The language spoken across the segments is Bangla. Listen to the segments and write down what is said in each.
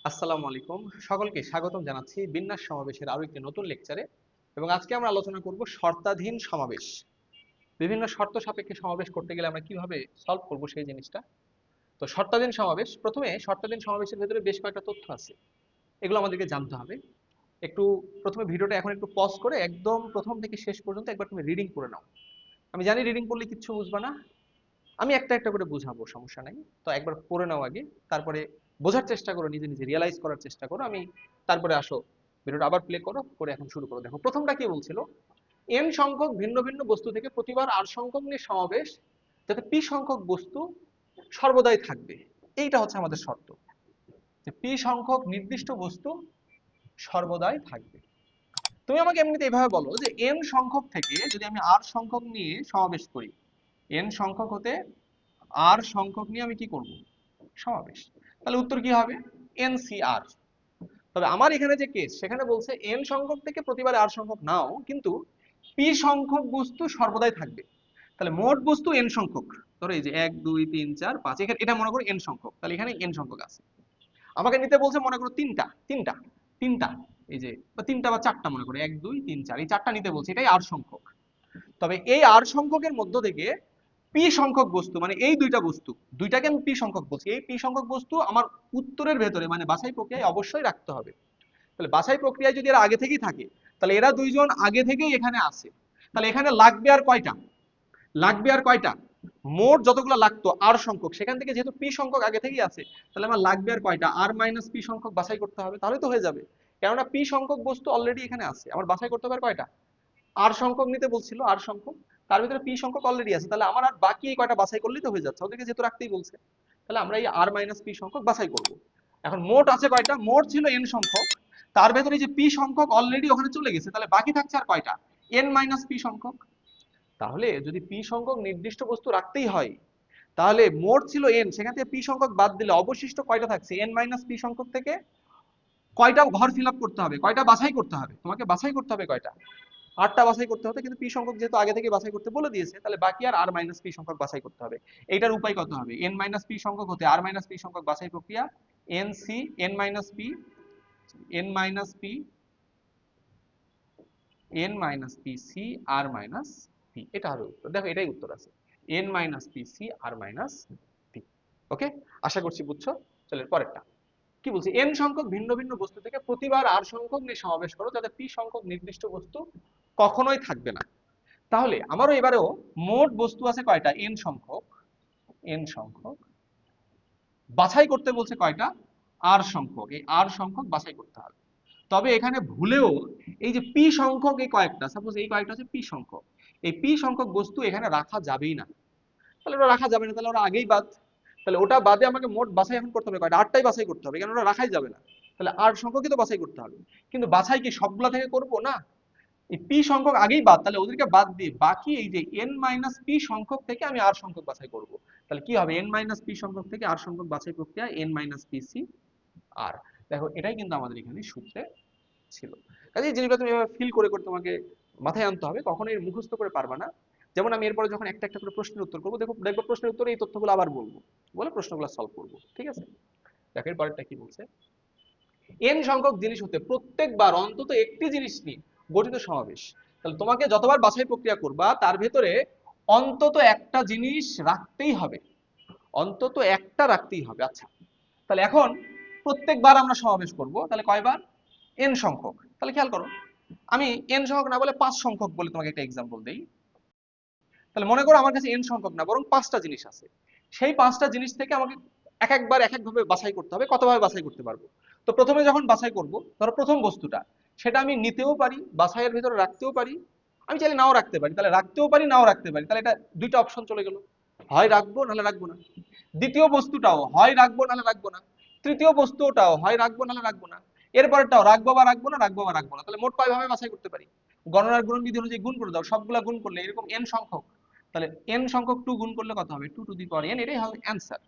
আসসালামু আলাইকুম। সকলকে স্বাগতম জানাচ্ছি বিন্যাস সমাবেশের আরো একটি নতুন লেকচারে। এবং আজকে আমরা আলোচনা করব শর্তাধীন সমাবেশ। বিভিন্ন শর্ত সাপেক্ষে সমাবেশ করতে গেলে আমরা কিভাবে সলভ করব সেই জিনিসটা। তো শর্তাধীন সমাবেশ, প্রথমে শর্তাধীন সমাবেশের ভেতরে বেশ কয়েকটা তথ্য আছে, এগুলো আমাদেরকে জানতে হবে। একটু প্রথমে ভিডিওটা এখন একটু পজ করে একদম প্রথম থেকে শেষ পর্যন্ত একবার তুমি রিডিং করে নাও। আমি জানি রিডিং করলে কিচ্ছু বুঝবা না, আমি একটা একটা করে বুঝাবো, সমস্যা নাই। তো একবার পড়ে নাও আগে, তারপরে বোঝার চেষ্টা করো, নিজে নিজে রিয়েলাইজ করার চেষ্টা করো। আমি তারপরে আসো, ভিডিওটা আবার প্লে করো, করে এখন শুরু করো। দেখো প্রথমটা কি বলছিল, এন সংখ্যক ভিন্ন ভিন্ন বস্তু থেকে প্রতিবার আর সংখ্যক নিয়ে সমাবেশ, যাতে পি সংখ্যক বস্তু সর্বদাই থাকবে। এইটা হচ্ছে আমাদের শর্ত, যে পি সংখ্যক নির্দিষ্ট বস্তু সর্বদাই থাকবে। তুমি আমাকে এমনিতে এভাবে বলো যে এন সংখ্যক থেকে যদি আমি আর সংখ্যক নিয়ে সমাবেশ করি, এন সংখ্যক হতে আর সংখ্যক নিয়ে আমি কি করব, সমাবেশ, তাহলে উত্তর কি হবে, এনসিআর। তবে আমার এখানে যে কেস, সেখানে বলছে এন সংখ্যক থেকে প্রতিবারে আর সংখ্যক নাও, কিন্তু পি সংখ্যক বস্তু সর্বদাই থাকবে। তাহলে মোট বস্তু এন সংখ্যক, ধরো এই যে 1 2 3 4 5, এখানে এটা মনে করো এন সংখ্যক, তাহলে এখানে এন সংখ্যক আছে। আমাকে নিতে বলছে মনে করো তিনটা তিনটা তিনটা, এই যে বা তিনটা বা চারটা, মনে করো 1 2 3 4, এই চারটা নিতে বলছে, এটাই আর সংখ্যক। তবে এই আর সংখ্যকের মধ্য থেকে পি সংখ্যক বস্তু, মানে এই দুইটা বস্তু, দুইটাকে আমি পি সংখ্যক বলছি, এই পি সংখ্যক বস্তু আমার উত্তরের ভেতরে মানে বাছাই প্রক্রিয়ায় অবশ্যই রাখতে হবে। তাহলে বাছাই প্রক্রিয়ায় যদি এরা আগে থেকেই থাকে, তাহলে এরা দুইজন আগে থেকেই এখানে আছে। তাহলে এখানে লাগবে আর কয়টা, লাগবে আর কয়টা, মোট যতগুলো লাগতো আর সংখ্যক, সেখান থেকে যেহেতু পি সংখ্যক আগে থেকেই আছে, তাহলে আমার লাগবে আর কয়টা, আর মাইনাস পি সংখ্যক বাছাই করতে হবে, তাহলে তো হয়ে যাবে। কেননা পি সংখ্যক বস্তু অলরেডি এখানে আছে, আমার বাছাই করতে হবে আর কয়টা, আর সংখ্যক নিতে বলছিল, আর সংখ্যক, তার ভিতরে পি সংখ্যক অলরেডি আছে, তাহলে আমার আর বাকি এই কয়টা বাছাই করলেই তো হয়ে যাচ্ছে, ওদেরকে যেহেতু রাখতেই বলছে। তাহলে আমরা এই আর মাইনাস পি সংখ্যক বাছাই করব। এখন মোট আছে কয়টা, মোট ছিল এন সংখ্যক, তার ভেতরে যে পি সংখ্যক অলরেডি ওখানে চলে গেছে, তাহলে বাকি থাকছে আর কয়টা, এন মাইনাস পি সংখ্যক। তাহলে যদি পি সংখ্যক নির্দিষ্ট বস্তু রাখতেই হয়, তাহলে মোট ছিল এন, সেখান থেকে পি সংখ্যক বাদ দিলে অবশিষ্ট কয়টা থাকছে, এন মাইনাস পি সংখ্যক থেকে কয়টা ঘর ফিল আপ করতে হবে, কয়টা বাছাই করতে হবে, তোমাকে বাছাই করতে হবে কয়টা, আটটা বাছাই করতে হতো, কিন্তু পি সংখ্যক যেহেতু আগে থেকে বাছাই করতে বলে দিয়েছে, তাহলে বাকি আর আর মাইনাস পি সংখ্যক বাছাই করতে হবে। এইটার উপায় কত হবে, এন মাইনাস পি সংখ্যক হতে আর মাইনাস পি সংখ্যক বাছাই প্রক্রিয়া, N C N minus P, N minus P, N minus P C R minus P, এটা হবে উত্তর। দেখো এটাই উত্তর আছে, N minus P C R minus P. Okay, আশা করছি বুঝছো। চলো পরেরটা কি বলছি, এন সংখ্যক ভিন্ন ভিন্ন বস্তু থেকে প্রতিবার আর সংখ্যক নিয়ে সমাবেশ করো, যাতে পি সংখ্যক নির্দিষ্ট বস্তু কখনোই থাকবে না। তাহলে আমারও এবারেও মোট বস্তু আছে কয়টা, এন সংখ্যক, এন সংখ্যক, বাছাই করতে বলছে কয়টা, আর সংখ্যক, এই আর সংখ্যক বাছাই করতে হবে। তবে এখানে ভুলেও এই যে পি সংখ্যক, এই কয়েকটা, সাপোজ এই কয়েকটা হচ্ছে পি সংখ্যক, এই পি সংখ্যক বস্তু এখানে রাখা যাবেই না। তাহলে ওটা রাখা যাবে না, তাহলে ওরা আগেই বাদ। তাহলে ওটা বাদে আমাকে মোট বাছাই এখন করতে হবে কয়টা, আটটাই বাছাই করতে হবে, কারণ ওটা রাখাই যাবে না। তাহলে আর সংখ্যকই তো বাছাই করতে হবে, কিন্তু বাছাই কি সবগুলা থেকে করব না, এই পি সংখ্যক আগেই বাদ, তাহলে ওদেরকে বাদ দিয়ে বাকি এই যে এন মাইনাস পি সংখ্যক থেকে আমি আর সংখ্যক বাছাই করব। তাহলে কি হবে, এন মাইনাস পি সংখ্যক থেকে আর সংখ্যক বাছাই প্রক্রিয়া, এন মাইনাস পি সি আর। দেখো এটাই কিন্তু আমাদের এখানে সূত্রে ছিল। কাজে এই জিনিসটা তুমি ফিল করে করে তোমাকে মাথায় আনতে হবে, কখনোই মুখস্থ করে পারবা না। যেমন আমি এরপরে যখন একটা একটা করে প্রশ্নের উত্তর করবো, দেখো দেখবো প্রশ্নের উত্তরে এই তথ্যগুলো আবার বলবো, বলে প্রশ্নগুলো সলভ করবো, ঠিক আছে। দেখো এর পরেরটা কি বলছে, এন সংখ্যক জিনিস হতে প্রত্যেকবার অন্তত একটি জিনিস নিয়ে গঠিত সমাবেশ। তাহলে তোমাকে যতবার বাছাই প্রক্রিয়া করবা, তার ভেতরে অন্তত একটা জিনিস রাখতেই হবে, অন্তত একটা রাখতেই হবে। আচ্ছা, তাহলে এখন প্রত্যেকবার আমরা সমাবেশ করব, তাহলে কয়বার, এন সংখ্যক। তাহলে খেয়াল করো, আমি এন সংখ্যক না বলে 5 সংখ্যক বলে তোমাকে একটা এক্সাম্পল দেই। তাহলে মনে করো আমার কাছে এন সংখ্যক না, বরং 5টা জিনিস আছে, সেই 5টা জিনিস থেকে আমাকে এক একবার এক একভাবে বাছাই করতে হবে, কতভাবে বাছাই করতে পারবো। তো প্রথমে যখন বাছাই করব, ধরো প্রথম বস্তুটা, সেটা আমি নিতেও পারি, বাছাইয়ের ভিতরে রাখতেও পারি, আমি চাইলে নাও রাখতে পারি, তাহলে রাখতেও পারি নাও রাখতে পারি, তাহলে এটা দুইটা অপশন চলে গেল, হয় রাখবো নাহলে রাখবো না। দ্বিতীয় বস্তুটাও হয় রাখবো নাহলে রাখবো না, তৃতীয় বস্তুটাও হয় রাখবো নাহলে রাখবো না, এরপরটাও রাখবো বা রাখবো না, রাখবো বা রাখবো না। তাহলে মোট কয় ভাবে বাছাই করতে পারি, গণনার গুণন বিধি অনুযায়ী গুণ করে দাও, সবগুলা গুণ করলে এরকম এন সংখ্যক, তাহলে এন সংখ্যক 2 গুণ করলে কত হবে, 2 টু দি পাওয়ার এন, এটাই হবে অ্যান্সার।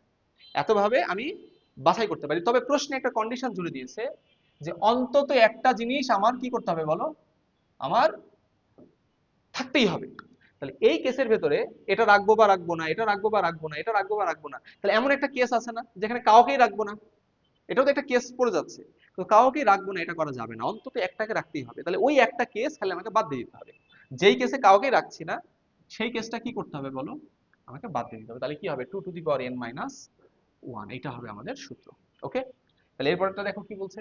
এতভাবে আমি বাছাই করতে পারি। তবে প্রশ্নে একটা কন্ডিশন জুড়ে দিয়েছে, যে অন্তত একটা জিনিস আমার কি করতে হবে বলো, আমার থাকতেই হবে। তাহলে এই কেসের ভেতরে এটা রাখবো বা রাখবো না, এটা রাখবো বা রাখবো না, এটা রাখবো বা রাখবো না, তাহলে এমন একটা কেস আছে না যেখানে কাউকেই রাখবো না, এটাও তো একটা কেস পড়ে যাচ্ছে। তো কাউকে রাখবো না, এটা করা যাবে না, অন্তত একটাকে রাখতেই হবে। তাহলে ওই একটা কেস খালি আমাকে বাদ দিয়ে দিতে হবে। যেই কেসে কাউকে রাখছি না সেই কেসটা কি করতে হবে বলো, আমাকে বাদ দিয়ে দিতে হবে। তাহলে কি হবে, 2n-1, এটা হবে আমাদের সূত্র। ওকে, তাহলে এরপরটা দেখো কি বলছে,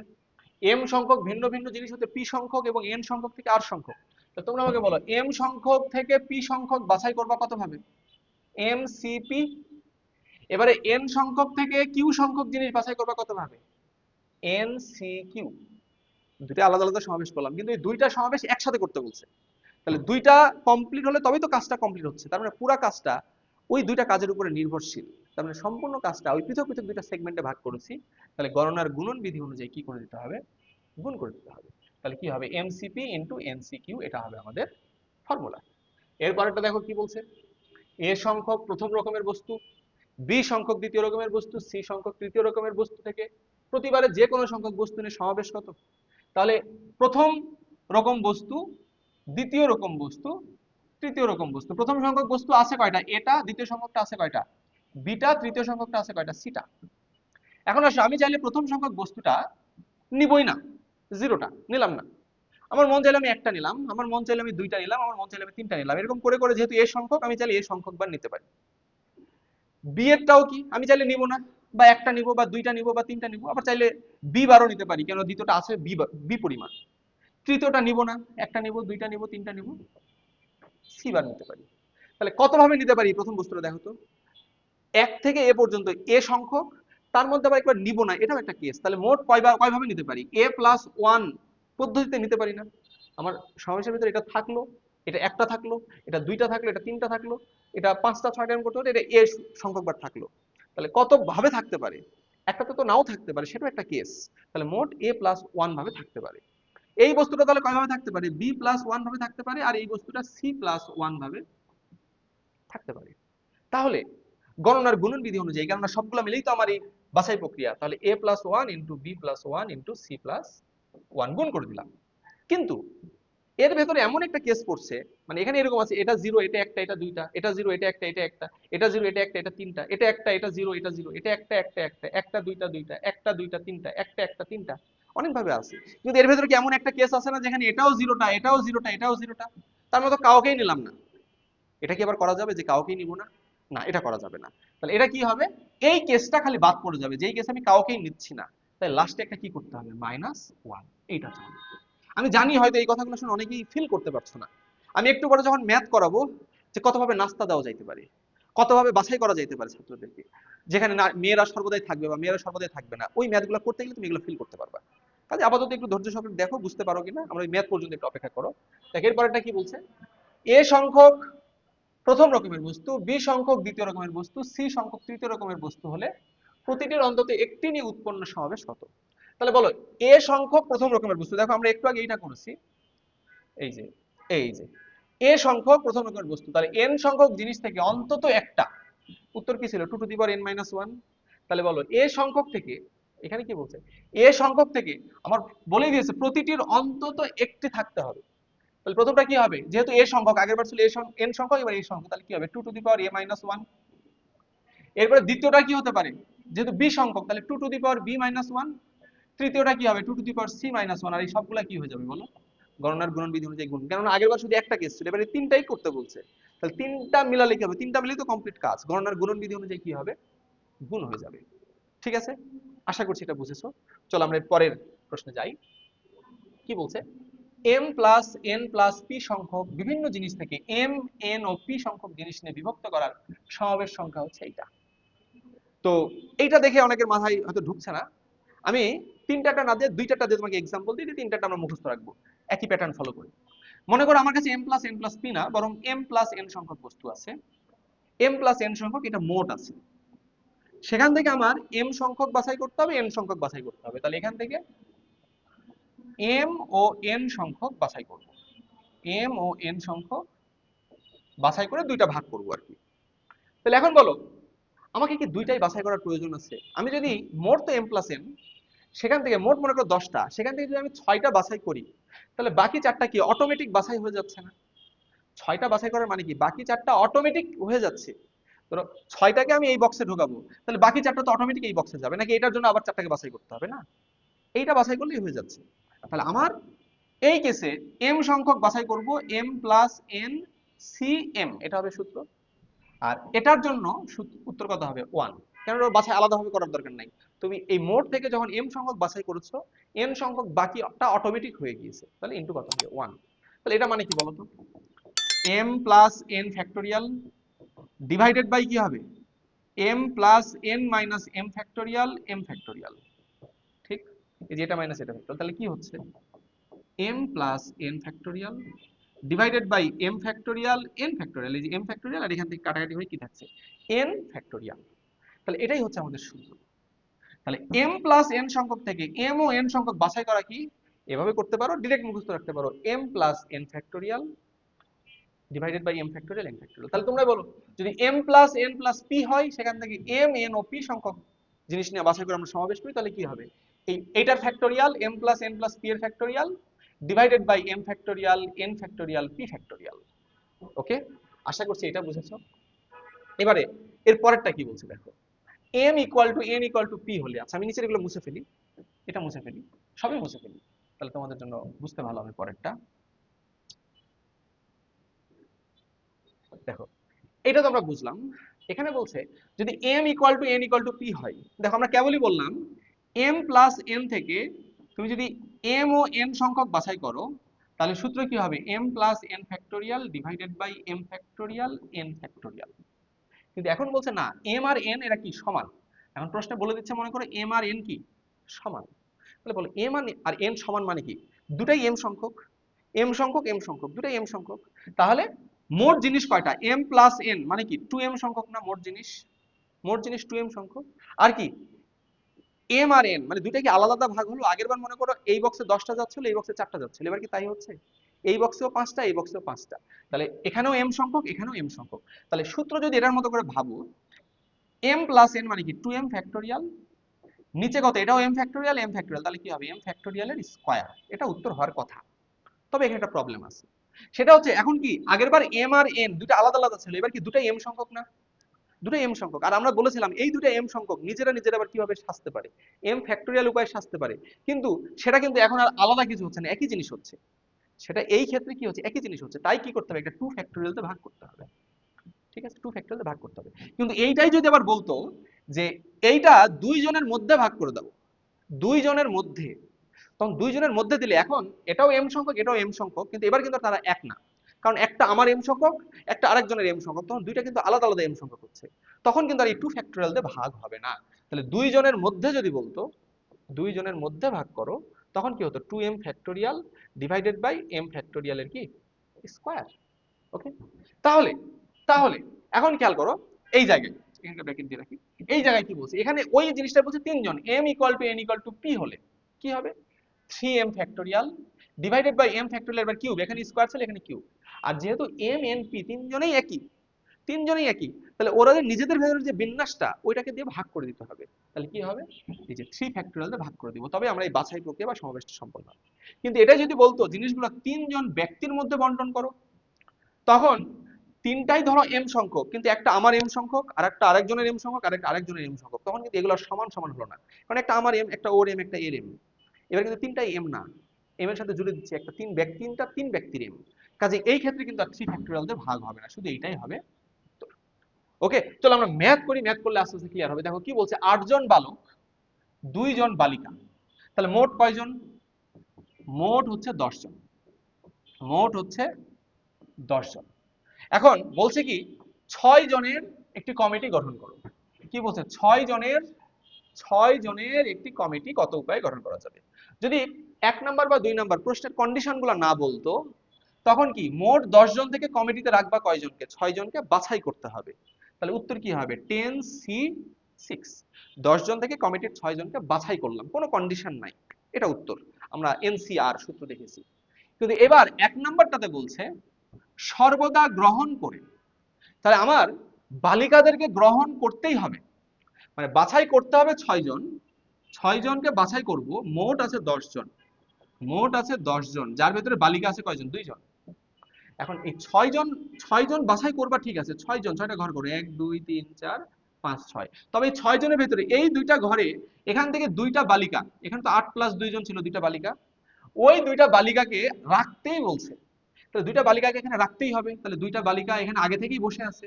m সংখ্যক ভিন্ন ভিন্ন জিনিস হতে p সংখ্যক এবং n সংখ্যক থেকে r সংখ্যক। তো তোমরা আমাকে বলো m সংখ্যক থেকে p সংখ্যক বাছাই করবা কত ভাবে, mcp। এবারে n সংখ্যক থেকে q সংখ্যক জিনিস বাছাই করবা কত ভাবে, ncq। দুটো আলাদা আলাদা সমাবেশ করলাম, কিন্তু এই দুইটা সমাবেশ একসাথে করতে বলছে। তাহলে দুইটা কমপ্লিট হলে তবেই তো কাজটা কমপ্লিট হচ্ছে। তার মানে পুরো কাজটা ওই দুইটা কাজের উপরে নির্ভরশীল। তার মানে সম্পূর্ণ কাজটা ওই পৃথক পৃথক দুইটা সেগমেন্টে ভাগ করেছি। তাহলে গণনার গুণন বিধি অনুযায়ী কি করে দিতে হবে, গুণ করে দিতে হবে। তাহলে কি হবে, এমসিপি ইন্টু এনসিকিউ, এটা হবে আমাদের ফর্মুলা। এরপরেরটা দেখো কি বলছে, এ সংখ্যক প্রথম রকমের বস্তু, বি সংখ্যক দ্বিতীয় রকমের বস্তু, সি সংখ্যক তৃতীয় রকমের বস্তু থেকে প্রতিবারে যে কোনো সংখ্যক বস্তু নিয়ে সমাবেশ কত। তাহলে প্রথম রকম বস্তু, দ্বিতীয় রকম বস্তু, তৃতীয় রকম বস্তু, প্রথম সংখ্যক বস্তু আছে কয়টা, এটা, দ্বিতীয় সংখ্যকটা আছে কয়টা, বিটা, তৃতীয় সংখ্যকটা আছে কয়টা, সিটা। এখন আসো, আমি চাইলে প্রথম সংখ্যক বস্তুটা নিবই না, জিরোটা নিলাম না। আমার মন চাইলে আমি একটা নিলাম, আমার মন চাইলে আমি দুইটা নিলাম, আমার মন চাইলে আমি তিনটা নিলাম। এরকম করে করে যেহেতু এ সংখ্যক, আমি চাইলে এ সংখ্যক বার নিতে পারি। বি এরটাও কি, আমি চাইলে নিব না, বা একটা নিব, বা দুইটা নিব, বা তিনটা নিব। আবার চাইলে বি বারও নিতে পারি, কেন দ্বিতীয়টা আছে বি পরিমাণ। তৃতীয়টা নিব না, একটা নিব, দুইটা নিব, তিনটা নিব, সি বার নিতে পারি। তাহলে কত ভাবে নিতে পারি প্রথম বস্তুটা দেখো তো, এক থেকে এ পর্যন্ত এ সংখ্যক, তার মধ্যে আবার একবার নিব না, এটাও একটা কেস। তাহলে মোট কয় ভাবে নিতে পারি, a+1 পদ্ধতিতে নিতে পারি না। আমার সমাবেশের ভিতরে এটা থাকলো, এটা একটা থাকলো, এটা দুইটা থাকলো, এটা তিনটা থাকলো, এটা পাঁচটা ছয়টা এরকম করতে হতো, এটা এ সংখ্যক বার থাকলো। তাহলে কত ভাবে থাকতে পারে, একটাতে তো নাও থাকতে পারে, সেটাও একটা কেস। তাহলে মোট a+1 ভাবে থাকতে পারে। এই বস্তুটা তাহলে কয় ভাবে থাকতে পারে, b+1 ভাবে থাকতে পারে, আর এই বস্তুটা c+1 ভাবে থাকতে পারে। তাহলে গণনার গুণন বিধি অনুযায়ী, কেননা সবগুলো মিলেই তো আমার এই বাছাই প্রক্রিয়া, তাহলে a+1 into b+1 into c+1 গুণ করে দিলাম। কিন্তু এর ভেতরে এমন একটা কেস পড়ছে, মানে এখানে এরকম আছে, এটা জিরো, এটা একটা, এটা দুইটা, এটা জিরো, এটা একটা, এটা একটা, এটা জিরো, এটা একটা, এটা তিনটা, এটা একটা, এটা জিরো, এটা জিরো, এটা একটা, একটা, একটা, একটা, দুইটা, দুইটা, একটা, দুইটা, তিনটা, একটা, একটা, তিনটা, অনেক ভাবে আছে। কিন্তু এর ভেতরে কি এমন একটা কেস আছে না যেখানে এটাও জিরোটা, এটাও জিরোটা, এটাও জিরোটা, তার মতো কাউকেই নিলাম না। এটা কি আবার করা যাবে যে কাউকেই নিব না, না এটা করা যাবে না। তাহলে এটা কি হবে, এই কেসটা খালি বাদ পড়ে যাবে, যেই কেসে আমি কাউকেই নিচ্ছি না। তাই লাস্টে একটা কি করতে হবে, -1, এইটা চলবে। আমি জানি হয়তো এই কথাগুলো শুনে অনেকেই ফিল করতে পারছো না। আমি একটু পরে যখন ম্যাথ করাবো, যে কতভাবে নাস্তা দেওয়া যাইতে পারে, কতভাবে বাছাই করা যাইতে পারে ছাত্রদেরকে, যেখানে না মেয়েরা সর্বদাই থাকবে বা মেয়েরা সর্বদাই থাকবে না, ওই ম্যাথগুলো করতে গেলে তুমি এগুলো ফিল করতে পারবা। কাজে আপাতত একটু ধৈর্য সহকারে দেখো, বুঝতে পারো কিনা, আমরা ওই ম্যাথ পর্যন্ত একটু অপেক্ষা করো। দেখ এরপরেরটা কি বলছে, এ সংখ্যক প্রথম রকমের বস্তু, বি সংখ্যক দ্বিতীয় রকমের বস্তু, সি সংখ্যক তৃতীয় রকমের বস্তু হলে প্রতিটির অন্তত একটি নিয়ে উৎপন্ন সমাবেশ কত। তাহলে বলো, এ সংখ্যক প্রথম রকমের বস্তু, দেখো আমরা একটু আগে এইটা করেছি, এই যে এই যে এ সংখ্যক প্রথম রকমের বস্তু, তাহলে এন সংখ্যক জিনিস থেকে অন্তত একটা, উত্তর কি ছিল 2n-1। তাহলে বলো এ সংখ্যক থেকে, এখানে কি বলছে, এ সংখ্যক থেকে আমার বলেই দিয়েছে প্রতিটির অন্তত একটি থাকতে হবে। তাহলে প্রথমটা কি হবে, যেহেতু এ সংখ্যক, আগের বার ছিল এন সংখ্যক, এবার এ সংখ্যক, তাহলে কি হবে 2a-1। এরপরে দ্বিতীয়টা কি হতে পারে, যেহেতু বি সংখ্যক, তাহলে 2b-1। তৃতীয়টা কি হবে 2c-1, আর এই সবগুলা কি হয়ে যাবে বলো, গণনার গুণন বিধি অনুযায়ী গুণ। কেননা আগের বার শুধু একটা কেস ছিল, এবারে তিনটাই করতে বলছে। তাহলে তিনটা মিলালে কি হবে, তিনটা মিলেই তো কমপ্লিট কাজ, গণনার গুণন বিধি অনুযায়ী কি হবে, গুণ হয়ে যাবে। ঠিক আছে, আশা করছি এটা বুঝেছো। চলো আমরা পরের প্রশ্নে যাই। কি বলছে, m+n+p সংখ্যক বিভিন্ন জিনিস থেকে m, n ও p সংখ্যক জিনিস নিয়ে বিভক্ত করার সমাবেশ সংখ্যা হচ্ছে এইটা। তো এইটা দেখে অনেকের মাথায় হয়তো ঢুকছে না। আমি তিনটা না দিয়ে দুইটা দিয়ে তোমাকে এক্সাম্পল দিই, তিনটা আমরা মুখস্থ রাখবো একই প্যাটার্ন ফলো করে। মনে করো আমার কাছে m+n+p না, বরং m+n সংখ্যক বস্তু আছে, m+n সংখ্যক, এটা মোট আছে। সেখান থেকে আমার m সংখ্যক বাছাই করতে হবে, n সংখ্যক বাছাই করতে হবে। তাহলে এখান থেকে m ও n সংখ্যক বাছাই করব, m ও n সংখ্যক বাছাই করে দুইটা ভাগ করব আর কি। তাহলে এখন বলো, আমাকে কি দুইটাই বাছাই করার প্রয়োজন আছে? আমি যদি মোট তো m+n, সেখান থেকে মোট মনে করো 10টা, সেখান থেকে যদি আমি 6টা বাছাই করি, তাহলে বাকি 4টা কি অটোমেটিক বাছাই হয়ে যাচ্ছে না? 6টা বাছাই করার মানে কি, বাকি 4টা অটোমেটিক হয়ে যাচ্ছে। ধরো 6টাকে আমি এই বক্সে ঢোকাবো, তাহলে বাকি 4টা তো অটোমেটিক এই বক্সে যাবে নাকি? এটার জন্য আবার 4টাকে বাছাই করতে হবে না? এইটা বাছাই করলেই হয়ে যাচ্ছে। তাহলে আমার এই কেসে m সংখ্যক বাছাই করব, m plus n C m, এটা হবে সূত্র। আর এটার জন্য উত্তর কত হবে? 1। কেন? বাছাই আলাদাভাবে করার দরকার নাই। তুমি এই মোড থেকে যখন m সংখ্যক বাছাই করেছো, n সংখ্যক বাকিটা অটোমেটিক হয়ে গিয়েছে, তাহলে ইনটু কত হবে? 1। তাহলে এটা মানে কি বলতো? m plus n factorial divided by কি হবে? m plus n minus m factorial m factorial. ঠিক, এই যে এটা মাইনাস এটা ফ্যাক্টোরিয়াল, তাহলে কি হচ্ছে? m plus n factorial divided by m factorial n factorial. এই যে m ফ্যাক্টোরিয়াল আর এখান থেকে কাটাকাটি হয়ে কি থাকছে? n factorial. তাহলে এটাই হচ্ছে আমাদের সূত্র। তাহলে m প্লাস n সংখ্যক থেকে m ও n সংখ্যক বাছাই করা কি এভাবে করতে পারো, ডিরেক্ট মুখস্থ রাখতে পারো, m plus n factorial divided by m factorial n factorial. তাহলে তোমরা বলো, যদি m plus n plus p হয়, সেখান থেকে m n ও p সংখ্যক জিনিস নিয়ে বাছাই করে আমরা সমাবেশ করি, তাহলে কি হবে? এইটার factorial m plus n plus p এর factorial divided by m factorial n factorial p factorial. Okay, আশা করছি এটা বুঝেছো। এবারে এর পরেরটা কি বলছে দেখো, m equal to n equal to p হলে, আচ্ছা আমি নিচের এগুলো মুছে ফেলি, এটা মুছে ফেলি, সবই মুছে ফেলি, তাহলে তোমাদের জন্য বুঝতে ভালো হবে পরেরটা। দেখো, এটা তো আমরা বুঝলাম। এখানে বলছে যদি m equal to n equal to p হয়, দেখো আমরা কেবলই বললাম m প্লাস n থেকে তুমি যদি m ও n সংখ্যক বাছাই করো, তাহলে সূত্র কি হবে? m plus n factorial divided by m factorial n factorial. কিন্তু এখন বলছে না, m আর n এরা কি সমান। এখন প্রশ্নে বলে দিচ্ছে, মনে করো m আর n কি সমান। তাহলে বলো m আর n সমান মানে কি? দুটাই m সংখ্যক, m সংখ্যক m সংখ্যক, দুটাই m সংখ্যক। তাহলে মোট জিনিস কয়টা? m প্লাস n মানে কি 2m সংখ্যক না? মোট জিনিস, মোট জিনিস 2m সংখ্যক। আর কি m আর n মানে দুইটা কি আলাদা আলাদা ভাগ হলো? আগের বার মনে করো এই বক্সে 10টা যাচ্ছিল, এই বক্সে 4টা যাচ্ছিল, এবার কি তাই হচ্ছে? এই বক্সেও 5টা, এই বক্সেও 5টা। তাহলে এখানেও m সংখ্যক, এখানেও m সংখ্যক। তাহলে সূত্র যদি এটার মতো করে ভাবো, m প্লাস n মানে কি 2m ফ্যাক্টোরিয়াল, নিচে কত? এটাও m ফ্যাক্টোরিয়াল m ফ্যাক্টোরিয়াল, তাহলে কি হবে? m ফ্যাক্টোরিয়ালের স্কয়ার। এটা উত্তর হওয়ার কথা। তবে এখানে একটা প্রবলেম আছে, সেটা হচ্ছে এখন কি আগেরবার m আর n দুটো আলাদা আলাদা ছিল, এবার কি দুটাই m সংখ্যক না? দুটাই m সংখ্যক। আর আমরা বলেছিলাম এই দুটো m সংখ্যক নিজেরা নিজেরা আবার কিভাবে সাজতে পারে? m ফ্যাক্টোরিয়াল উপায়ে সাজতে পারে। কিন্তু সেটা কিন্তু এখন আর আলাদা কিছু হচ্ছে না, একই জিনিস হচ্ছে। সেটা এই ক্ষেত্রে কি হচ্ছে? একই জিনিস হচ্ছে। তাই কি করতে হবে? একটা 2 ফ্যাক্টোরিয়াল তে ভাগ করতে হবে। ঠিক আছে, 2 ফ্যাক্টোরিয়াল তে ভাগ করতে হবে। কিন্তু এইটাই যদি আবার বলতো যে এইটা দুইজনের মধ্যে ভাগ করে দাও, দুইজনের মধ্যে, তখন দুইজনের মধ্যে দিলে এখন এটাও m সংখ্যক, এটাও m সংখ্যক, কিন্তু এবার কিন্তু তারা এক না। কারণ একটা আমার m সংখ্যক, একটা আরেকজনের m সংখ্যক, তখন দুইটা কিন্তু আলাদা আলাদা m সংখ্যক হচ্ছে। তখন কিন্তু আর এই 2 ফ্যাক্টোরিয়াল দিয়ে ভাগ হবে না। তাহলে দুইজনের মধ্যে যদি বলতো দুইজনের মধ্যে ভাগ করো, তখন কি হতো? 2m factorial divided by m ফ্যাক্টোরিয়ালের কি স্কয়ার। ওকে, তাহলে তাহলে এখন খেয়াল করো এই জায়গায়, এখানে ব্র্যাকেট দিয়ে রাখি, এই জায়গায় কি বলছে? এখানে ওই জিনিসটা বলছে তিনজন, m equal to n equal to p হলে কি হবে? 3m factorial divided by m factorial, এবার কিউব, এখানে স্কয়ার ছিল এখানে কিউব। আর যেহেতু m n p তিনজনেই একই, তিনজনেই একই, তাহলে ওরা নিজেদের ভেতরে যে বিন্যাসটা ওইটাকে দিয়ে ভাগ করে দিতে হবে। তাহলে কি হবে? এই যে 3 ফ্যাক্টোরিয়াল দিয়ে ভাগ করে দিব, তবে আমরা এই বাছাই প্রক্রিয়া বা সমাবেশটা সম্পন্ন হবে। কিন্তু এটা যদি বলতো জিনিসগুলো তিনজন ব্যক্তির মধ্যে বন্টন করো, তখন তিনটাই ধরো m সংখ্যক, কিন্তু একটা আমার m সংখ্যক, আর একটা আরেকজনের m সংখ্যক, আর একটা আরেকজনের m সংখ্যক, তখন কিন্তু এগুলো সমান সমান হলো না। কারণ একটা আমার m, একটা ওর m, একটা এর m। এবার কিন্তু তিনটাই m না, m এর সাথে জুড়ে দিচ্ছি একটা তিন ব্যক্তির m। কাজে এই ক্ষেত্রে কিন্তু আর 3 ফ্যাক্টোরিয়াল দিয়ে ভাগ হবে না, শুধু এইটাই হবে। ওকে, চলো আমরা ম্যাথ করি, ম্যাথ করলে আস্তে আস্তে ক্লিয়ার হবে। দেখো কি বলছে, 8 জন বালক 2 জন বালিকা, তাহলে মোট কয়জন? মোট হচ্ছে 10 জন, মোট হচ্ছে 10 জন। এখন বলছে কি 6 জনের একটি কমিটি গঠন করো। কি বলছে? 6 জনের একটি কমিটি কত উপায়ে গঠন করা যাবে। যদি 1 নাম্বার বা 2 নাম্বার প্রশ্নের কন্ডিশনগুলো না বলতো, তখন কি মোট 10 জন থেকে কমিটিতে রাখবা কয়জনকে? 6 জনকে বাছাই করতে হবে। তাহলে উত্তর কি হবে? 10c6, 10 জন থেকে কমিটির 6 জনকে বাছাই করলাম, কোনো কন্ডিশন নাই। এটা উত্তর, আমরা এনসিআর সূত্র দেখেছি। কিন্তু এবার 1 নাম্বারটাতে বলছে সর্বদা গ্রহণ করে, তাহলে আমার বালিকাদেরকে গ্রহণ করতেই হবে, মানে বাছাই করতে হবে 6 জন, 6 জনকে বাছাই করব, মোট আছে 10 জন, মোট আছে 10 জন, যার ভেতরে বালিকা আছে কয়জন? 2 জন। এখন এই 6 জন বাছাই করবা, ঠিক আছে, 6 জন, 6টা ঘর করো, 1 2 3 4 5 6। তবে এই 6 জনের ভেতরে এই দুইটা ঘরে এখান থেকে দুইটা বালিকা, এখানে তো 8 প্লাস 2 জন ছিল, দুইটা বালিকা, ওই দুইটা বালিকাকে রাখতেই বলছে। তাহলে দুইটা বালিকাকে এখানে রাখতেই হবে, তাহলে দুইটা বালিকা এখানে আগে থেকেই বসে আছে।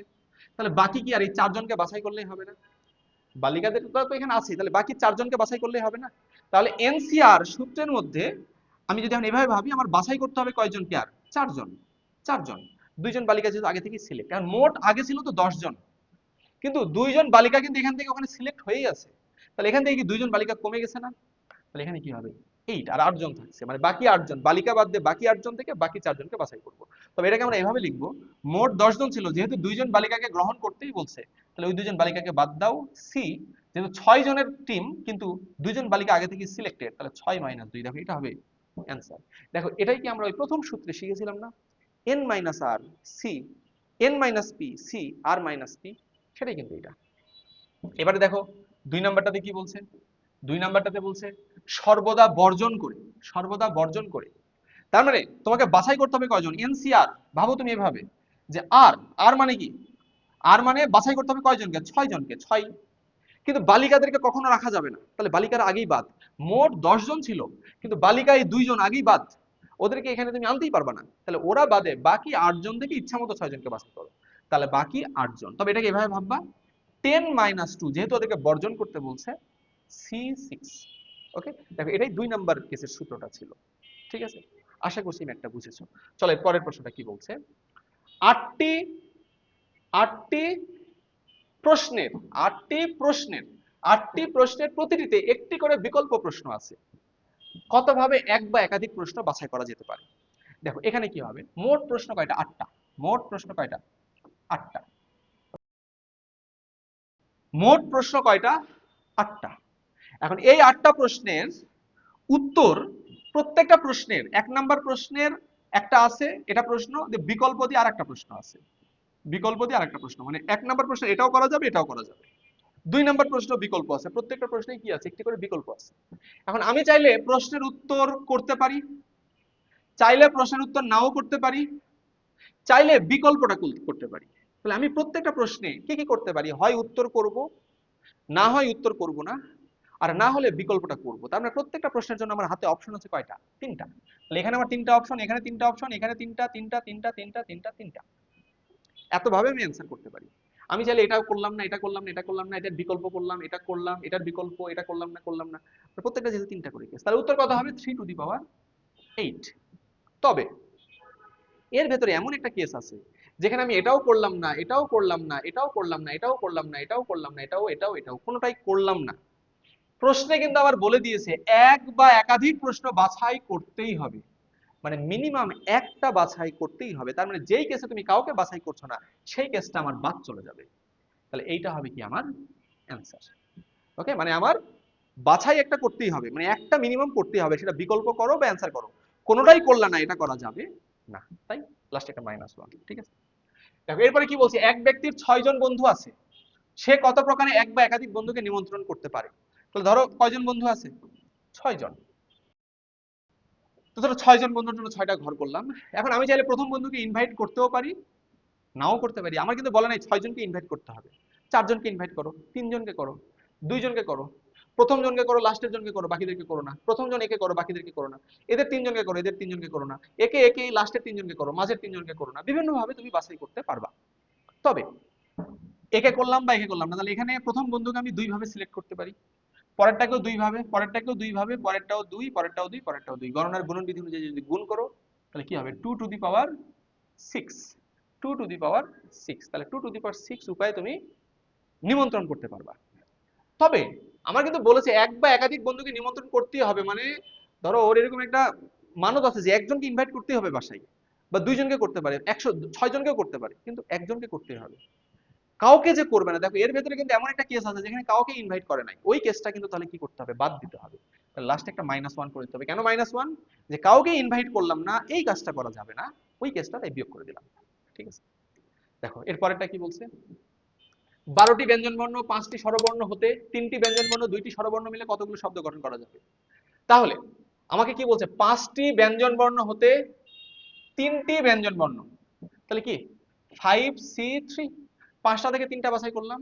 তাহলে বাকি কি আর এই 4 জনকে বাছাই করলেই হবে না? বালিকাদের তো এখানে আছে, তাহলে বাকি 4 জনকে বাছাই করলেই হবে না? তাহলে এনসিআর সূত্রের মধ্যে আমি যদি এখন এভাবে ভাবি, আমার বাছাই করতে হবে কয়জনকে? আর 4 জন। 4 জন, 2 জন বালিকা যেহেতু আগে থেকেই সিলেক্ট, কারণ মোট আগে ছিল তো 10 জন, কিন্তু 2 জন বালিকা কিন্তু এখান থেকে ওখানে সিলেক্ট হয়েই আছে। তাহলে এখান থেকে কি 2 জন বালিকা কমে গেছে না? তাহলে এখানে কি হবে? 8 আর 8 জন থাকছে, মানে বাকি 8 জন বালিকা বাদ দিয়ে বাকি 8 জন থেকে বাকি 4 জনকে বাছাই করব। তবে এটাকে আমরা এভাবে লিখবো, মোট 10 জন ছিল, যেহেতু 2 জন বালিকাকে গ্রহণ করতেই বলছে, তাহলে ওই 2 জন বালিকাকে বাদ দাও। সি, যেহেতু 6 জনের টিম কিন্তু 2 জন বালিকা আগে থেকে সিলেক্টেড, তাহলে 6 - 2, দেখো এটা হবে অ্যানসার। দেখো এটাই কি আমরা ওই প্রথম সূত্রে শিখেছিলাম না, n - r c n - p c r - p, সেটাই কিন্তু এটা। এবারে দেখো 2 নাম্বারটাতে কি বলছে? 2 নাম্বারটাতে বলছে সর্বদা বর্জন করে, সর্বদা বর্জন করে। তার মানে তোমাকে বাছাই করতে হবে কয়জন? এনসিআর, ভাবো তুমি এভাবে যে আর, আর মানে কি? আর মানে বাছাই করতে হবে কয়জনকে? 6 জনকে, 6। কিন্তু বালিকাদেরকে কখনো রাখা যাবে না, তাহলে বালিকারা আগেই বাদ। মোট 10 জন ছিল, কিন্তু বালিকা এই 2 জন আগেই বাদ, ওদেরকে এখানে তুমি আনতেই পারবা না। তাহলে ওরা বাদে বাকি 8 জন থেকে ইচ্ছা মতো 6 জনকে বাছাই করো, তাহলে বাকি 8 জন। তবে এটাকে এভাবে ভাববা, 10 - 2, যেহেতু ওদেরকে বর্জন করতে বলছে, C6। ওকে, দেখো এটাই 2 নাম্বার কেসের সূত্রটা ছিল। ঠিক আছে, আশা করছি ম্যাথটা বুঝেছো। চলো এর পরের প্রশ্নটা কি বলছে। আটটি আটটি প্রশ্নের আটটি প্রশ্নের আটটি প্রশ্নের প্রতিটিতে একটি করে বিকল্প প্রশ্ন আছে। কতভাবে এক বা একাধিক প্রশ্ন বাছাই করা যেতে পারে? দেখো এখানে কি হবে, মোট প্রশ্ন কয়টা? 8টা। মোট প্রশ্ন কয়টা? 8টা। মোট প্রশ্ন কয়টা? 8টা। এখন এই 8টা প্রশ্নের উত্তর, প্রত্যেকটা প্রশ্নের 1 নাম্বার প্রশ্নের একটা আছে, এটা প্রশ্ন, বিকল্প দিয়ে আরেকটা প্রশ্ন আছে, বিকল্প দিয়ে আরেকটা প্রশ্ন, মানে 1 নাম্বার প্রশ্ন এটাও করা যাবে, এটাও করা যাবে। 2 নাম্বার প্রশ্ন বিকল্প আছে, প্রত্যেকটা প্রশ্নে কি আছে? একটি করে বিকল্প আছে। এখন আমি চাইলে প্রশ্নের উত্তর করতে পারি, চাইলে প্রশ্নের উত্তর নাও করতে পারি, চাইলে বিকল্পটা করতে পারি। তাহলে আমি প্রত্যেকটা প্রশ্নে কি কি করতে পারি? হয় উত্তর করব, না হয় উত্তর করব না, আর না হলে বিকল্পটা করব। তার মানে প্রত্যেকটা প্রশ্নের জন্য আমার হাতে অপশন আছে কয়টা? 3টা। তাহলে এখানে আমার 3টা অপশন, এখানে 3টা অপশন, এখানে 3টা 3টা 3টা 3টা 3টা 3টা, এতভাবে আমি অ্যান্সার করতে পারি। আমি চাইলে এটাও করলাম না, এটা করলাম না, এটা করলাম না, এটার বিকল্প করলাম, এটা করলাম, এটার বিকল্প, এটা করলাম না, করলাম না। প্রত্যেকটা যেহেতু 3টা করে কেস, তাহলে উত্তর কত হবে? 3⁸। তবে এর ভেতরে এমন একটা কেস আছে যেখানে আমি এটাও করলাম না, এটাও করলাম না, এটাও করলাম না, এটাও করলাম না, এটাও করলাম না, এটাও এটাও এটাও কোনোটাই করলাম না। প্রশ্নে কিন্তু আবার বলে দিয়েছে এক বা একাধিক প্রশ্ন বাছাই করতেই হবে, মানে মিনিমাম একটা বাছাই করতেই হবে। তার মানে যেই কেসে তুমি কাউকে বাছাই করছো না, সেই কেসটা আমার বাদ চলে যাবে। তাহলে এইটা হবে কি আমার অ্যান্সার। ওকে, মানে আমার বাছাই একটা করতেই হবে, মানে একটা মিনিমাম করতেই হবে, সেটা বিকল্প করো বা অ্যান্সার করো, কোনোটাই করলা না, এটা করা যাবে না। তাই লাস্টে একটা -1। ঠিক আছে, দেখো এরপরে কি বলছি, এক ব্যক্তির 6 জন বন্ধু আছে, সে কত প্রকারে এক বা একাধিক বন্ধুকে নিমন্ত্রণ করতে পারে? তাহলে ধরো কয়জন বন্ধু আছে? 6 জন। তো ধরো 6 জন বন্ধুর জন্য 6টা ঘর করলাম। এখন আমি চাইলে প্রথম বন্ধুকে ইনভাইট করতেও পারি, নাও করতে পারি। আমার কিন্তু বলা নাই 6 জনকে ইনভাইট করতে হবে। 4 জনকে ইনভাইট করো, 3 জনকে করো, 2 জনকে করো, প্রথম জনকে করো, লাস্টের জনকে করো, বাকিদেরকে করো না। প্রথম জন একে করো, বাকিদেরকে করো না। এদের 3 জনকে করো, এদের 3 জনকে করো না। একে একে লাস্টের 3 জনকে করো, মাঝের 3 জনকে করো না। বিভিন্ন ভাবে তুমি বাছাই করতে পারবা। তবে একে করলাম বা একে করলাম না, তাহলে এখানে প্রথম বন্ধুকে আমি 2 ভাবে সিলেক্ট করতে পারি, পরেরটাকেও 2 ভাবে, পরেরটাকেও 2 ভাবে, পরেরটাও 2, পরেরটাও 2, পরেরটাও 2। গণনার গুণন বিধি অনুযায়ী যদি গুণ করো, তাহলে কি হবে? 2⁶। 2⁶, তাহলে 2⁶ উপায়ে তুমি নিমন্ত্রণ করতে পারবা। তবে আমার কিন্তু বলেছে এক বা একাধিক বন্ধুকে নিমন্ত্রণ করতেই হবে, মানে ধরো ওর এরকম একটা মানত আছে যে একজনকে ইনভাইট করতেই হবে বাসায়, বা 2 জনকে করতে পারে, 6 জনকেও করতে পারে, কিন্তু একজনকে করতেই হবে। কাউকে যে করবে না, দেখো এর ভেতরে কিন্তু এমন একটা কেস আছে যেখানে কাউকে ইনভাইট করে নাই, ওই কেসটা কিন্তু তাহলে কি করতে হবে? বাদ দিতে হবে। তাহলে লাস্টে একটা -1 করে দিতে হবে। কেন -1? যে কাউকে ইনভাইট করলাম না, এই কাজটা করা যাবে না, ওই কেসটা তাই বিয়োগ করে দিলাম। ঠিক আছে, দেখো এরপরেরটা কি বলছে। 12টি ব্যঞ্জনবর্ণ, 5টি স্বরবর্ণ হতে 3টি ব্যঞ্জনবর্ণ, 2টি স্বরবর্ণ মিলে কতগুলো শব্দ গঠন করা যাবে? তাহলে আমাকে কি বলছে? 5টি ব্যঞ্জনবর্ণ হতে 3টি ব্যঞ্জনবর্ণ, তাহলে কি 5C3, 5টা থেকে 3টা বাছাই করলাম,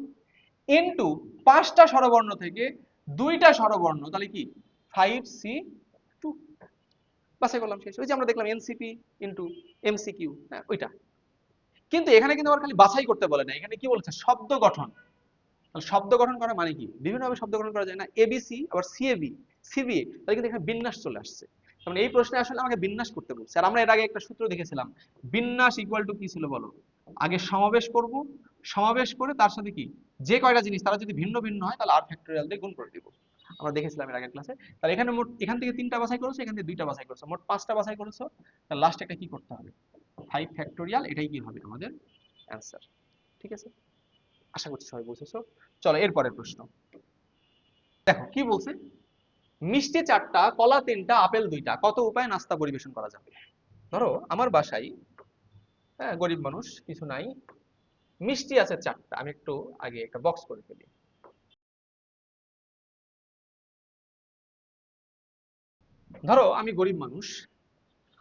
ইনটু 5টা স্বরবর্ণ থেকে 2টা স্বরবর্ণ, তাহলে কি 5C2 বাছাই করলাম, শেষ। ওই যে আমরা দেখলাম এনসিপি ইনটু এমসিকিউ, হ্যাঁ ওইটা। কিন্তু এখানে কিন্তু আবার খালি বাছাই করতে বলে না, এখানে কি বলেছে, শব্দ গঠন। তাহলে শব্দ গঠন করা মানে কি, বিভিন্নভাবে শব্দ গঠন করা যায় না, এবিসি আবার সিএবি সিবিএ, তাহলে কিন্তু এখানে বিন্যাস চলে আসছে। মানে এই প্রশ্নে আসলে আমাকে বিন্যাস করতে বলছে। আর আমরা এর আগে একটা সূত্র দেখেছিলাম, বিন্যাস ইকুয়াল টু কি ছিল বলো, আগে সমাবেশ করব, সমাবেশ করে তার সাথে কি, যে কয়টা জিনিস তারা যদি ভিন্ন ভিন্ন হয় তাহলে আর ফ্যাক্টরিয়াল দিয়ে গুণ করে দিব। আমরা দেখেছিলাম এর আগের ক্লাসে। তাহলে এখানে মোট এখান থেকে 3টা বাছাই করেছো, এখান থেকে 2টা বাছাই করেছো, মোট 5টা বাছাই করেছো। তাহলে লাস্ট একটা কি করতে হবে, 5 ফ্যাক্টরিয়াল, এটাই কি হবে আমাদের অ্যান্সার। ঠিক আছে, আশা করছি সবাই বুঝেছো। চলো এরপরের প্রশ্ন দেখো কি বলছে, মিষ্টি 4টা, কলা 3টা, আপেল 2টা, কত উপায়ে নাস্তা পরিবেশন করা যাবে। ধরো আমার বাসায়, হ্যাঁ গরিব মানুষ, কিছু নাই, মিষ্টি আছে 4টা, আমি একটু আগে একটা বক্স করে ফেলি। ধরো আমি গরিব মানুষ,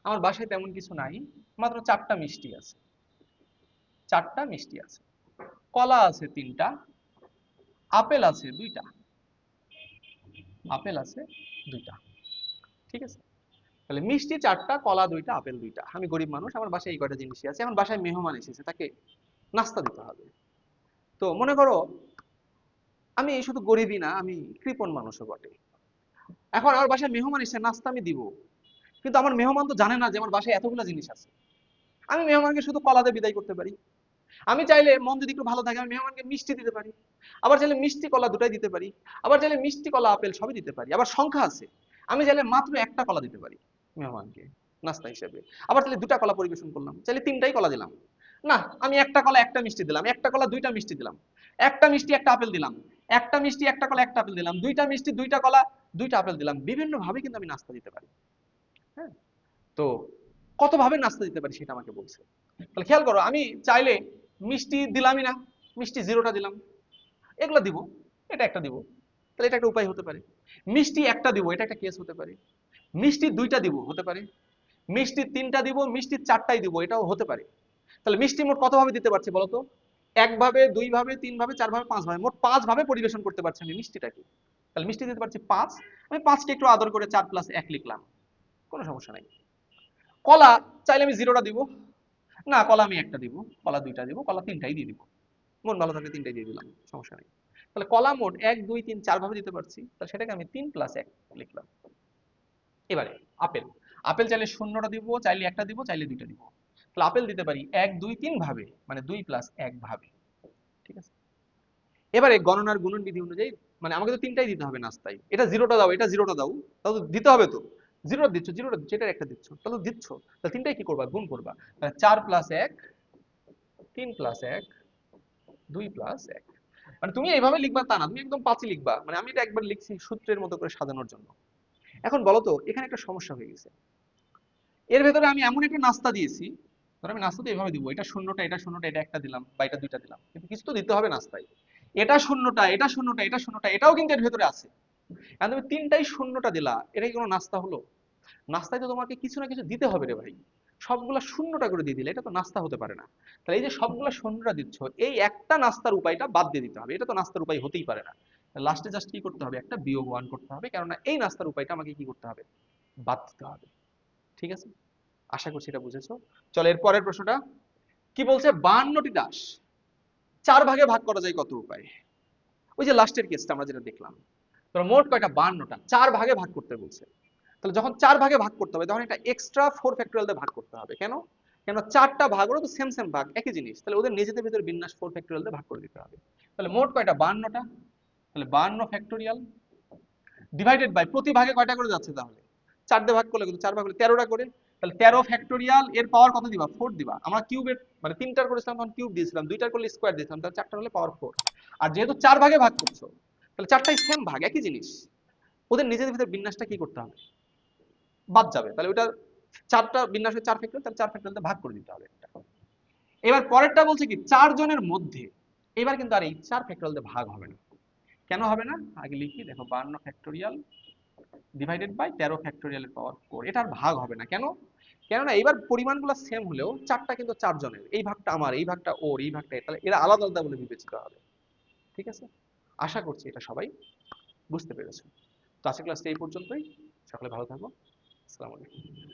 আমার বাসায় তেমন কিছু নাই, মাত্র 4টা মিষ্টি আছে, 4টা মিষ্টি আছে, কলা আছে 3টা, আপেল আছে 2টা, আপেল আছে 2টা। ঠিক আছে, তাহলে মিষ্টি 4টা, কলা 2টা, আপেল 2টা। আমি গরিব মানুষ, আমার বাসায় এই কয়টা জিনিসই আছে। আমার বাসায় মেহমান এসেছে, তাকে নাস্তা দিতে হবে। তো মনে করো আমি শুধু গরিবই না, আমি কৃপণ মানুষও বটে। এখন আমার বাসায় মেহমান এসে, নাস্তা আমি দিব, কিন্তু আমার মেহমান তো জানে না যে আমার বাসায় এতগুলো জিনিস আছে। আমি মেহমানকে শুধু কলা দিয়ে বিদায় করতে পারি। আমি চাইলে মন যদি একটু ভালো থাকে, আমি মেহমানকে মিষ্টি দিতে পারি। আবার চাইলে মিষ্টি কলা দুটাই দিতে পারি, আবার চাইলে মিষ্টি কলা আপেল সবই দিতে পারি। আবার সংখ্যা আছে, আমি চাইলে মাত্র একটা কলা দিতে পারি মেহমানকে নাস্তা হিসেবে। আবার চাইলে 2টা কলা পরিবেশন করলাম, চাইলে 3টাই কলা দিলাম। না, আমি একটা কলা একটা মিষ্টি দিলাম, একটা কলা 2টা মিষ্টি দিলাম, একটা মিষ্টি একটা আপেল দিলাম, একটা মিষ্টি একটা কলা একটা আপেল দিলাম, 2টা মিষ্টি 2টা কলা 2টা আপেল দিলাম। বিভিন্ন ভাবে কিন্তু আমি নাস্তা দিতে পারি। হ্যাঁ, তো কত ভাবে নাস্তা দিতে পারি সেটা আমাকে বলছে। তাহলে খেয়াল করো, আমি চাইলে মিষ্টি দিলামই না, মিষ্টি 0টা দিলাম, এগুলো দিব, এটা একটা দিব, তাহলে এটা একটা উপায় হতে পারে। মিষ্টি একটা দিব, এটা একটা কেস হতে পারে। মিষ্টি 2টা দিব, হতে পারে। মিষ্টি 3টা দিব, মিষ্টি 4টাই দিব, এটাও হতে পারে। তাহলে মিষ্টি মোট কত ভাবে দিতে পারছি বলতো, 1 ভাবে, 2 ভাবে, 3 ভাবে, 4 ভাবে, 5 ভাবে, মোট 5 ভাবে পরিবেশন করতে পারছি আমি মিষ্টিটাকে। তাহলে মিষ্টি দিতে পারছি 5, আমি 5কে একটু আদর করে 4 + 1 লিখলাম, কোনো সমস্যা নাই। কলা চাইলে আমি 0টা দিব, না কলা আমি একটা দিব, কলা 2টা দিব, কলা 3টাই দিয়ে দিব, মন ভালো থাকলে 3টাই দিয়ে দিলাম, সমস্যা নেই। তাহলে কলা মোট 1 2 3 4 ভাবে দিতে পারছি, তাহলে সেটাকে আমি 3 + 1 লিখলাম। এবারে আপেল, আপেল চাইলে 0টা দিব, চাইলে একটা দিব, চাইলে 2টা দিব। তাহলে আপেল দিতে পারি 1 2 3 ভাবে, মানে 2 + 1 ভাবে। ঠিক আছে, এবারে গণনার গুণন বিধি অনুযায়ী, মানে আমাকে তো 3টাই দিতে হবে নাস্তায়, এটা 0টা দাও, এটা 0টা দাও, তাহলে তো দিতে হবে। তো 0টা দিচ্ছ, 0টা দিচ্ছ, এটার একটা দিচ্ছ, তাহলে দিচ্ছ, তাহলে 3টাই কি করবা, গুণ করবা। তাহলে 4 + 1, 3 + 1, 2 + 1। মানে তুমি এইভাবে লিখবা তা না, তুমি একদম পাঁচই লিখবা। মানে আমি এটা একবার লিখছি সূত্রের মতো করে সাজানোর জন্য। এখন বলো তো, এখানে একটা সমস্যা হয়ে গেছে। এর ভেতরে আমি এমন একটা নাস্তা দিয়েছি, ধরো আমি নাস্তা তো এইভাবে দিব, এটা 0টা, এটা 0টা, এটা একটা দিলাম, বা এটা 2টা দিলাম, কিন্তু কিছু তো দিতে হবে নাস্তায়। এটা 0টা, এটা 0টা, এটা 0টা, এটাও কিন্তু এর ভেতরে আছে। এখন তুমি 3টাই 0টা দিলা, এটা কি কোনো নাস্তা হলো? নাস্তায় তো তোমাকে কিছু না কিছু দিতে হবে রে ভাই। সবগুলা 0টা করে দিয়ে দিলে এটা তো নাস্তা হতে পারে না। তাহলে এই যে সবগুলা 0টা দিচ্ছ, এই একটা নাস্তার উপায়টা বাদ দিয়ে দিতে হবে, এটা তো নাস্তার উপায় হতেই পারে না। লাস্টে জাস্ট কি করতে হবে, একটা বিয়োগ 1 করতে হবে, কেননা এই নাস্তার উপায়টা আমাকে কি করতে হবে, বাদ দিতে হবে। ঠিক আছে, আশা করছি এটা বুঝেছো। চলো এর পরের প্রশ্নটা কি বলছে, 52টি দাস 4 ভাগে ভাগ করা যায় কত উপায়। ওই যে লাস্টের কেসটা আমরা যেটা দেখলাম, তো মোট কয়টা, 52টা, 4 ভাগে ভাগ করতে বলছে। তাহলে যখন 4 ভাগে ভাগ করতে হবে, তখন একটা এক্সট্রা 4 ফ্যাক্টরিয়াল দিয়ে ভাগ করতে হবে। কেন? কেন 4টা ভাগ, ওরা তো সেম সেম ভাগ, একই জিনিস, তাহলে ওদের নিজেদের ভিতরে বিন্যাস 4 ফ্যাক্টরিয়াল দিয়ে ভাগ করে দিতে হবে। তাহলে মোট কয়টা, 52টা। তাহলে 52 ফ্যাক্টরিয়াল ডিভাইডেড বাই, প্রতি ভাগে কয়টা করে যাচ্ছে, তাহলে 4 দিয়ে ভাগ করলে, কিন্তু 4 ভাগ করলে 13টা করে। তাহলে 13 ফ্যাক্টরিয়াল, এর পাওয়ার কত দিবা, 4 দিবা। আমরা কিউবের মানে 3টার করেছিলাম তখন কিউব দিয়েছিলাম, 2টার করলে স্কয়ার দিয়েছিলাম, তাহলে 4টার হলে পাওয়ার 4। আর যেহেতু 4 ভাগে ভাগ করছো, তাহলে 4টাই সেম ভাগ, একই জিনিস, ওদের নিজেদের ভিতরে বিন্যাসটা কি করতে হবে, বাদ যাবে। তাহলে ওটা 4টা বিন্যাসের 4 ফ্যাক্টরিয়াল, তাহলে 4 ফ্যাক্টরিয়াল ভাগ করে দিতে হবে। এবার পরেরটা বলছে কি, 4 জনের মধ্যে, এবার কিন্তু আর এই 4 ফ্যাক্টরিয়াল দিয়ে ভাগ হবে না। কেন হবে না, আগে লিখি, দেখো 52 ফ্যাক্টরিয়াল ডিভাইডেড বাই 13 ফ্যাক্টোরিয়ালের পাওয়ার 4। এটা আর ভাগ হবে না কেন? কেননা এবার পরিমাণগুলো সেম হলেও চারটা কিন্তু চারজনের, এই ভাগটা আমার, এই ভাগটা ওর, এই ভাগটা এর, তাহলে এরা আলাদা আলাদা বলে বিবেচিত হবে। ঠিক আছে, আশা করছি এটা সবাই বুঝতে পেরেছে। তো আজকের ক্লাসটা এই পর্যন্তই। সকলে ভালো থাকো। আসসালামু আলাইকুম।